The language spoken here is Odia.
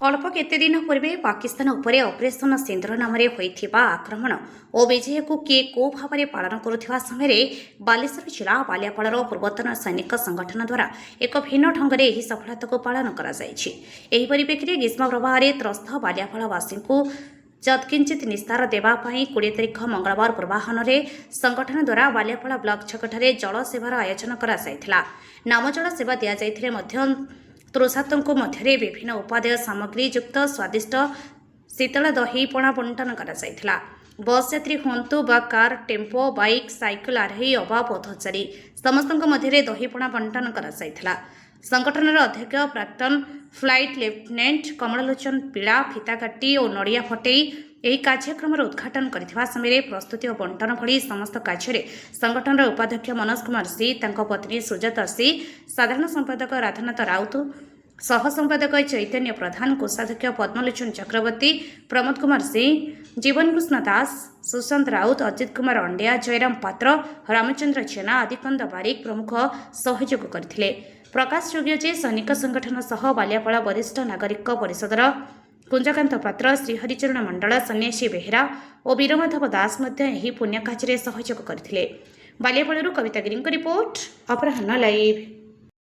ଅଳ୍ପ କେତେ ଦିନ ପୂର୍ବେ ପାକିସ୍ତାନ ଉପରେ ଅପରେସନ ସିନ୍ଦୁର ନାମରେ ହୋଇଥିବା ଆକ୍ରମଣ ଓ ବିଜୟକୁ କିଏ କେଉଁ ଭାବରେ ପାଳନ କରୁଥିବା ସମୟରେ ବାଲେଶ୍ୱର ଜିଲ୍ଲା ବାଲିଆପାଳର ପୂର୍ବତନ ସୈନିକ ସଂଗଠନ ଦ୍ୱାରା ଏକ ଭିନ୍ନ ଢଙ୍ଗରେ ଏହି ସଫଳତାକୁ ପାଳନ କରାଯାଇଛି। ଏହି ପରିପ୍ରେକ୍ଷୀରେ ଗ୍ରୀଷ୍ମ ପ୍ରବାହରେ ତ୍ରସ୍ତ ବାଲିଆପାଳବାସୀଙ୍କୁ ଯତ୍କିଞ୍ଚିତ ନିସ୍ତାର ଦେବା ପାଇଁ 20 ତାରିଖ ମଙ୍ଗଳବାର ପୂର୍ବାହ୍ନରେ ସଂଗଠନ ଦ୍ୱାରା ବାଲିଆପାଳ ବ୍ଲକ ଛକଠାରେ ଜଳ ସେବାର ଆୟୋଜନ କରାଯାଇଥିଲା। ନାମଜଳ ସେବା ଦିଆଯାଇଥିଲେ ମଧ୍ୟ ତୃଷାର୍ତ୍ତଙ୍କ ମଧ୍ୟରେ ବିଭିନ୍ନ ଉପାଦେୟ ସାମଗ୍ରୀ ଯୁକ୍ତ ସ୍ୱାଦିଷ୍ଟ ଶୀତଳ ଦହି ପଣା ବଣ୍ଟନ କରାଯାଇଥିଲା। ବସ୍ ଯାତ୍ରୀ ହୁଅନ୍ତୁ ବା କାର, ଟେମ୍ପୋ, ବାଇକ୍, ସାଇକେଲ ଆରୋହୀ ଅବା ପଥଚାରୀ ସମସ୍ତଙ୍କ ମଧ୍ୟରେ ଦହିପଣା ବଣ୍ଟନ କରାଯାଇଥିଲା। ସଂଗଠନର ଅଧ୍ୟକ୍ଷ ପ୍ରାକ୍ତନ ଫ୍ଲାଇଟ୍ ଲେଫ୍ଟନାଣ୍ଟ କମଳଲୋଚନ ପିଳା ଫିତାକାଟି ଓ ନଡ଼ିଆ ଫଟେଇ ଏହି କାର୍ଯ୍ୟକ୍ରମର ଉଦ୍ଘାଟନ କରିଥିବା ସମୟରେ ପ୍ରସ୍ତୁତି ଓ ବଣ୍ଟନ ଭଳି ସମସ୍ତ କାର୍ଯ୍ୟରେ ସଂଗଠନର ଉପାଧ୍ୟକ୍ଷ ମନୋଜ କୁମାର ସି, ତାଙ୍କ ପତ୍ନୀ ସୁଜାତା ସି, ସାଧାରଣ ସମ୍ପାଦକ ରାଧାନାଥ ରାଉତ, ସହ ସମ୍ପାଦକ ଚୈତନ୍ୟ ପ୍ରଧାନ, କୋଷାଧ୍ୟକ୍ଷ ପଦ୍ମଲୋଚନ ଚକ୍ରବର୍ତ୍ତୀ, ପ୍ରମୋଦ କୁମାର ସିଂ, ଜୀବନ କୃଷ୍ଣ ଦାସ, ସୁଶାନ୍ତ ରାଉତ, ଅଜିତ କୁମାର ଅଣ୍ଡିଆ, ଜୟରାମ ପାତ୍ର, ରାମଚନ୍ଦ୍ର ଜେନା, ଆଦିକନ୍ଦ ବାରିକ ପ୍ରମୁଖ ସହଯୋଗ କରିଥିଲେ। ପ୍ରକାଶଯୋଗ୍ୟ ଯେ ସୈନିକ ସଂଗଠନ ସହ ବାଲିଆପାଳ ବରିଷ୍ଠ ନାଗରିକ ପରିଷଦର କୁଞ୍ଜକାନ୍ତ ପାତ୍ର, ଶ୍ରୀହରିଚରଣ ମଣ୍ଡଳ, ସନ୍ନ୍ୟାସୀ ବେହେରା ଓ ବୀରମାଧବ ଦାସ ମଧ୍ୟ ଏହି ପୁଣ୍ୟ କାର୍ଯ୍ୟରେ ସହଯୋଗ କରିଥିଲେ। ବାଲିଆପାଳରୁ କବିତା ଗିରିଙ୍କ ରିପୋର୍ଟ, ଅପରାହ୍ନ ଲାଇଭ୍।